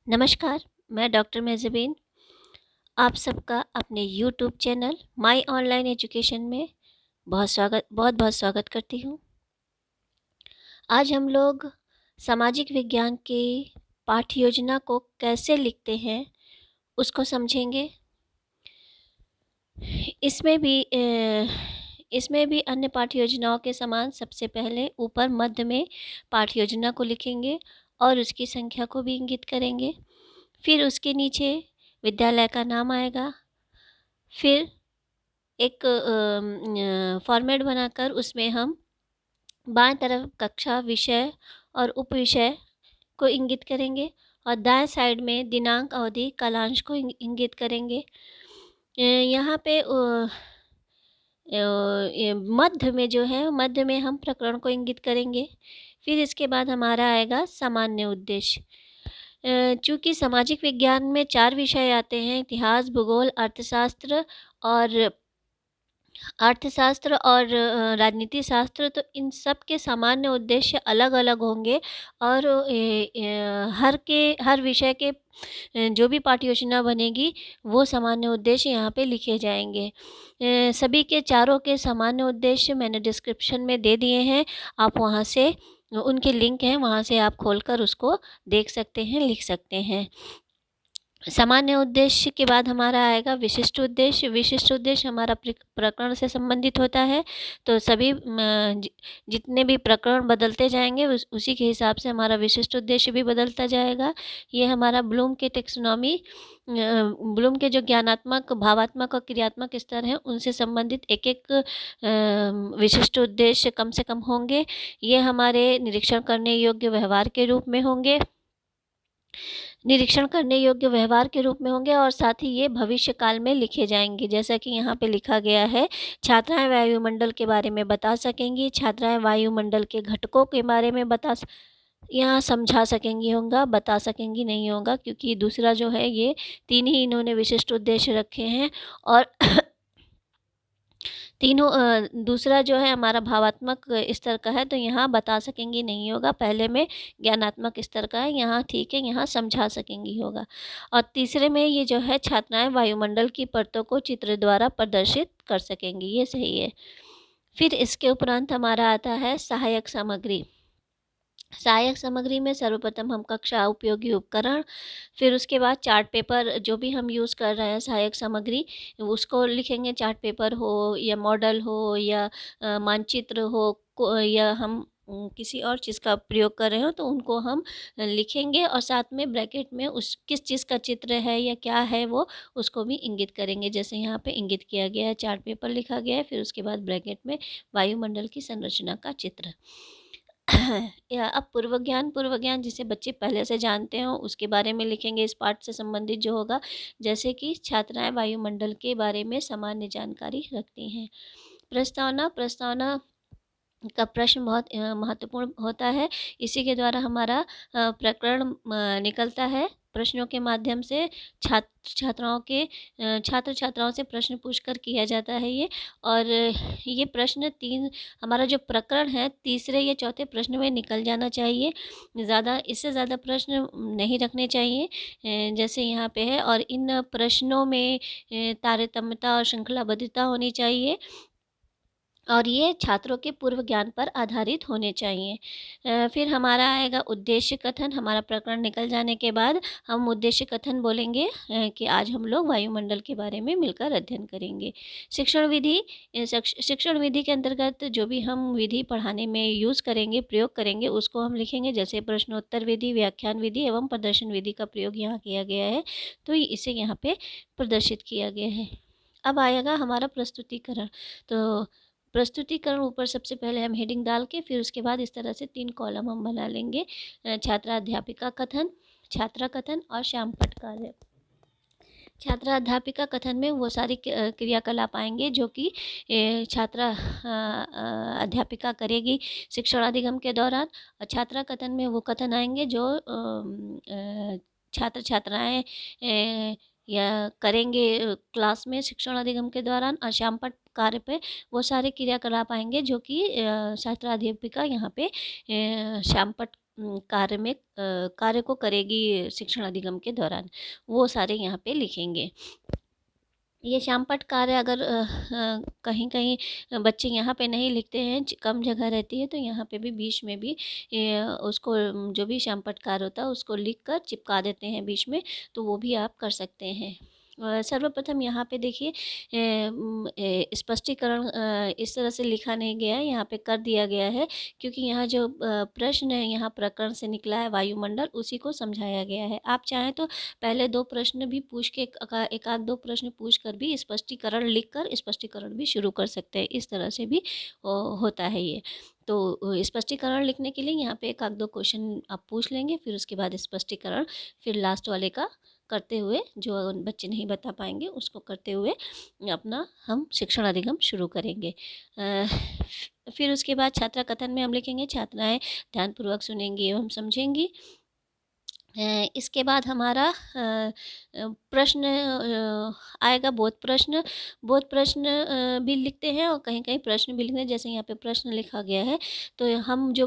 नमस्कार, मैं डॉक्टर मेज़बीन आप सबका अपने YouTube channel my online education में बहुत-बहुत स्वागत करती हूँ। आज हम लोग सामाजिक विज्ञान की पाठ्य योजना को कैसे लिखते हैं, उसको समझेंगे। इसमें भी इसमें भी अन्य पाठ्य योजनाओं के समान सबसे पहले ऊपर मध्य में पाठ्य योजना को लिखेंगे और उसकी संख्या को भी इंगित करेंगे। फिर उसके नीचे विद्यालय का नाम आएगा। फिर एक फॉर्मेट बनाकर उसमें हम बाएं तरफ कक्षा, विषय और उपविषय को इंगित करेंगे और दाएं साइड में दिनांक, अवधि, कालांश को इंगित करेंगे। यहाँ पे ये मध्य में जो है, मध्य में हम प्रकरण को इंगित करेंगे। फिर इसके बाद हमारा आएगा सामान्य उद्देश्य। चूँकि सामाजिक विज्ञान में 4 विषय आते हैं, इतिहास, भूगोल, अर्थशास्त्र और राजनीति शास्त्र, तो इन सब के सामान्य उद्देश्य अलग-अलग होंगे और हर विषय के जो भी पाठ्य योजना बनेगी वो सामान्य उद्देश्य यहाँ पे लिखे जाएँगे। सभी के चारों के सामान्य उद्देश्य मैंने डिस्क्रिप्शन में दे दिए हैं, आप वहाँ से उनके लिंक हैं, वहाँ से आप खोलकर उसको देख सकते हैं, लिख सकते हैं। सामान्य उद्देश्य के बाद हमारा आएगा विशिष्ट उद्देश्य। विशिष्ट उद्देश्य हमारा प्रकरण से संबंधित होता है, तो सभी जितने भी प्रकरण बदलते जाएंगे उसी के हिसाब से हमारा विशिष्ट उद्देश्य भी बदलता जाएगा। ये हमारा ब्लूम के टेक्सोनॉमी, ब्लूम के जो ज्ञानात्मक, भावात्मक और क्रियात्मक स्तर हैं उनसे संबंधित एक-एक विशिष्ट उद्देश्य कम से कम होंगे। ये हमारे निरीक्षण करने योग्य व्यवहार के रूप में होंगे, और साथ ही ये भविष्य काल में लिखे जाएंगे। जैसा कि यहाँ पे लिखा गया है, छात्राएं वायुमंडल के बारे में बता सकेंगी, छात्राएं वायुमंडल के घटकों के बारे में यहाँ समझा सकेंगी होगा, बता सकेंगी नहीं होगा, क्योंकि दूसरा जो है ये 3 ही इन्होंने विशिष्ट उद्देश्य रखे हैं और तीनों दूसरा जो है हमारा भावात्मक स्तर का है, तो यहाँ बता सकेंगी नहीं होगा। पहले में ज्ञानात्मक स्तर का है, यहाँ ठीक है, यहाँ समझा सकेंगी होगा। और तीसरे में ये जो है छात्राएं वायुमंडल की परतों को चित्र द्वारा प्रदर्शित कर सकेंगी, ये सही है। फिर इसके उपरांत हमारा आता है सहायक सामग्री। सहायक सामग्री में सर्वप्रथम हम कक्षा उपयोगी उपकरण, फिर उसके बाद चार्ट पेपर, जो भी हम यूज़ कर रहे हैं सहायक सामग्री उसको लिखेंगे। चार्ट पेपर हो या मॉडल हो या मानचित्र हो या हम किसी और चीज़ का प्रयोग कर रहे हो तो उनको हम लिखेंगे और साथ में ब्रैकेट में उस किस चीज़ का चित्र है या क्या है वो उसको भी इंगित करेंगे। जैसे यहाँ पे इंगित किया गया है, चार्ट पेपर लिखा गया है, फिर उसके बाद ब्रैकेट में वायुमंडल की संरचना का चित्र। या अब पूर्व ज्ञान जिसे बच्चे पहले से जानते हो उसके बारे में लिखेंगे। इस पाठ से संबंधित जो होगा, जैसे कि छात्राएं वायुमंडल के बारे में सामान्य जानकारी रखती हैं। प्रस्तावना का प्रश्न बहुत महत्वपूर्ण होता है। इसी के द्वारा हमारा प्रकरण निकलता है। प्रश्नों के माध्यम से छात्र छात्राओं से प्रश्न पूछकर किया जाता है ये। और ये प्रश्न हमारा जो प्रकरण है तीसरे या चौथे प्रश्न में निकल जाना चाहिए। इससे ज़्यादा प्रश्न नहीं रखने चाहिए जैसे यहाँ पे है। और इन प्रश्नों में तारतम्यता और श्रृंखलाबद्धता होनी चाहिए और ये छात्रों के पूर्व ज्ञान पर आधारित होने चाहिए। फिर हमारा आएगा उद्देश्य कथन। हमारा प्रकरण निकल जाने के बाद हम उद्देश्य कथन बोलेंगे कि आज हम लोग वायुमंडल के बारे में मिलकर अध्ययन करेंगे। शिक्षण विधि के अंतर्गत जो भी हम विधि पढ़ाने में यूज़ करेंगे, प्रयोग करेंगे, उसको हम लिखेंगे। जैसे प्रश्नोत्तर विधि, व्याख्यान विधि एवं प्रदर्शन विधि का प्रयोग यहाँ किया गया है, तो इसे यहाँ पे प्रदर्शित किया गया है। अब आएगा हमारा प्रस्तुतिकरण। तो प्रस्तुतिकरण ऊपर सबसे पहले हम हेडिंग डाल के फिर उसके बाद इस तरह से 3 कॉलम हम बना लेंगे। छात्रा-अध्यापिका कथन, छात्रा कथन और श्यामपट्ट कार्य। छात्रा-अध्यापिका कथन में वो सारी क्रियाकलाप आएंगे जो कि छात्रा अध्यापिका करेगी शिक्षण अधिगम के दौरान। और छात्रा कथन में वो कथन आएंगे जो छात्र छात्राएं या करेंगे क्लास में शिक्षण अधिगम के दौरान। और श्यामपट्ट कार्य पे वो सारे क्रियाकलाप आएंगे जो कि छात्रा अध्यापिका यहाँ पे श्यामपट्ट कार्य को करेगी शिक्षण अधिगम के दौरान, वो सारे यहाँ पे लिखेंगे। ये श्यामपट्ट कार्य अगर कहीं कहीं बच्चे यहाँ पे नहीं लिखते हैं, कम जगह रहती है, तो यहाँ पे भी बीच में भी उसको जो भी श्यामपट्ट कार्य होता है उसको लिख कर चिपका देते हैं बीच में, तो वो भी आप कर सकते हैं। सर्वप्रथम यहाँ पे देखिए स्पष्टीकरण इस तरह से लिखा नहीं गया है, यहाँ पे कर दिया गया है, क्योंकि यहाँ जो प्रश्न है यहाँ प्रकरण से निकला है वायुमंडल, उसी को समझाया गया है। आप चाहें तो पहले 2 प्रश्न भी पूछ के एक आध 2 प्रश्न पूछ कर भी स्पष्टीकरण लिख कर स्पष्टीकरण भी शुरू कर सकते हैं, इस तरह से भी होता है ये। तो स्पष्टीकरण लिखने के लिए यहाँ पे एक आध 2 क्वेश्चन आप पूछ लेंगे, फिर उसके बाद स्पष्टीकरण, फिर लास्ट वाले का करते हुए, जो बच्चे नहीं बता पाएंगे उसको करते हुए अपना हम शिक्षण अधिगम शुरू करेंगे। फिर उसके बाद छात्रा कथन में हम लिखेंगे, छात्राएं ध्यानपूर्वक सुनेंगी एवं समझेंगी। इसके बाद हमारा प्रश्न आएगा, बोध प्रश्न भी लिखते हैं और कहीं कहीं प्रश्न भी लिखते हैं। जैसे यहाँ पे प्रश्न लिखा गया है, तो हम जो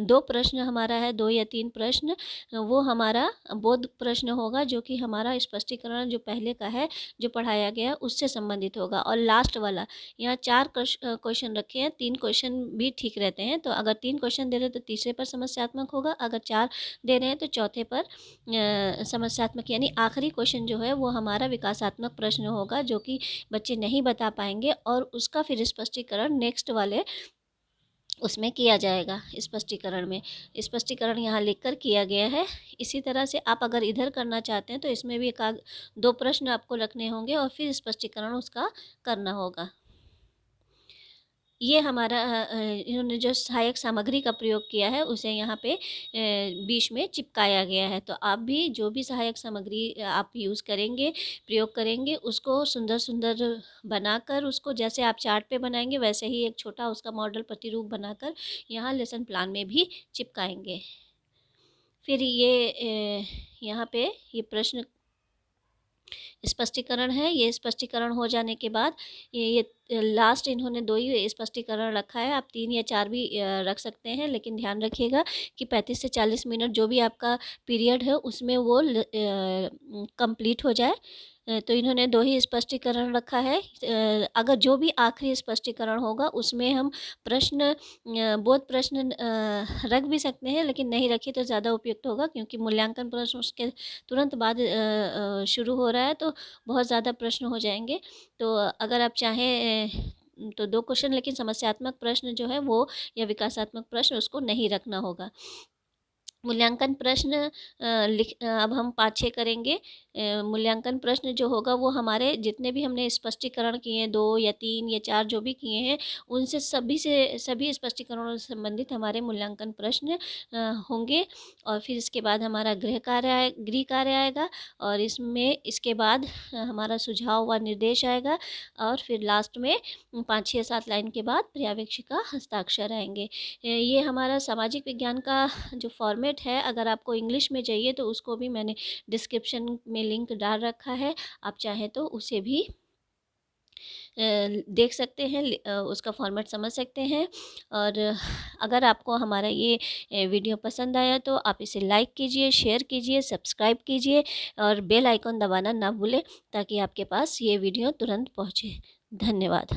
2 प्रश्न हमारा है, 2 या 3 प्रश्न, वो हमारा बोध प्रश्न होगा, जो कि हमारा स्पष्टीकरण जो पहले का है जो पढ़ाया गया उससे संबंधित होगा। और लास्ट वाला, यहाँ 4 क्वेश्चन रखे हैं, 3 क्वेश्चन भी ठीक रहते हैं, तो अगर 3 क्वेश्चन दे रहे हैं तो तीसरे पर समस्यात्मक होगा, अगर 4 दे रहे हैं तो चौथे पर समस्यात्मक, यानी आखिरी क्वेश्चन जो है वो हमारा विकासात्मक प्रश्न होगा, जो कि बच्चे नहीं बता पाएंगे, और उसका फिर स्पष्टीकरण नेक्स्ट वाले उसमें किया जाएगा। स्पष्टीकरण यहाँ लिखकर किया गया है। इसी तरह से आप अगर इधर करना चाहते हैं तो इसमें भी एक आध 2 प्रश्न आपको रखने होंगे और फिर स्पष्टीकरण उसका करना होगा। ये हमारा इन्होंने जो सहायक सामग्री का प्रयोग किया है उसे यहाँ पे बीच में चिपकाया गया है। तो आप भी जो भी सहायक सामग्री आप यूज़ करेंगे, प्रयोग करेंगे, उसको सुंदर सुंदर बनाकर, उसको जैसे आप चार्ट पे बनाएंगे वैसे ही एक छोटा उसका मॉडल प्रतिरूप बनाकर यहाँ लेसन प्लान में भी चिपकाएंगे। फिर ये यहाँ पे ये प्रश्न स्पष्टीकरण है। ये स्पष्टीकरण हो जाने के बाद ये लास्ट इन्होंने 2 ही स्पष्टीकरण रखा है, आप 3 या 4 भी रख सकते हैं, लेकिन ध्यान रखिएगा कि 35 से 40 मिनट जो भी आपका पीरियड है उसमें वो कंप्लीट हो जाए। तो इन्होंने 2 ही स्पष्टीकरण रखा है। अगर जो भी आखिरी स्पष्टीकरण होगा उसमें हम प्रश्न बोध प्रश्न रख भी सकते हैं, लेकिन नहीं रखिए तो ज़्यादा उपयुक्त होगा, क्योंकि मूल्यांकन प्रश्न उसके तुरंत बाद शुरू हो रहा है, तो बहुत ज़्यादा प्रश्न हो जाएंगे। तो अगर आप चाहें तो 2 क्वेश्चन, लेकिन समस्यात्मक प्रश्न जो है वो या विकासात्मक प्रश्न उसको नहीं रखना होगा। मूल्यांकन प्रश्न अब हम 5-6 करेंगे। मूल्यांकन प्रश्न जो होगा वो हमारे जितने भी हमने स्पष्टीकरण किए हैं, 2 या 3 या 4 जो भी किए हैं, उनसे सभी स्पष्टीकरणों से संबंधित हमारे मूल्यांकन प्रश्न होंगे। और फिर इसके बाद हमारा गृह कार्य आएगा, और इसके बाद हमारा सुझाव व निर्देश आएगा, और फिर लास्ट में 5-6-7 लाइन के बाद पर्यवेक्षिका हस्ताक्षर आएंगे। ये हमारा सामाजिक विज्ञान का जो फॉर्मेट है, अगर आपको इंग्लिश में चाहिए तो उसको भी मैंने डिस्क्रिप्शन में लिंक डाल रखा है, आप चाहें तो उसे भी देख सकते हैं, उसका फॉर्मेट समझ सकते हैं। और अगर आपको हमारा ये वीडियो पसंद आया तो आप इसे लाइक कीजिए, शेयर कीजिए, सब्सक्राइब कीजिए, और बेल आइकन दबाना ना भूलें, ताकि आपके पास ये वीडियो तुरंत पहुँचे। धन्यवाद।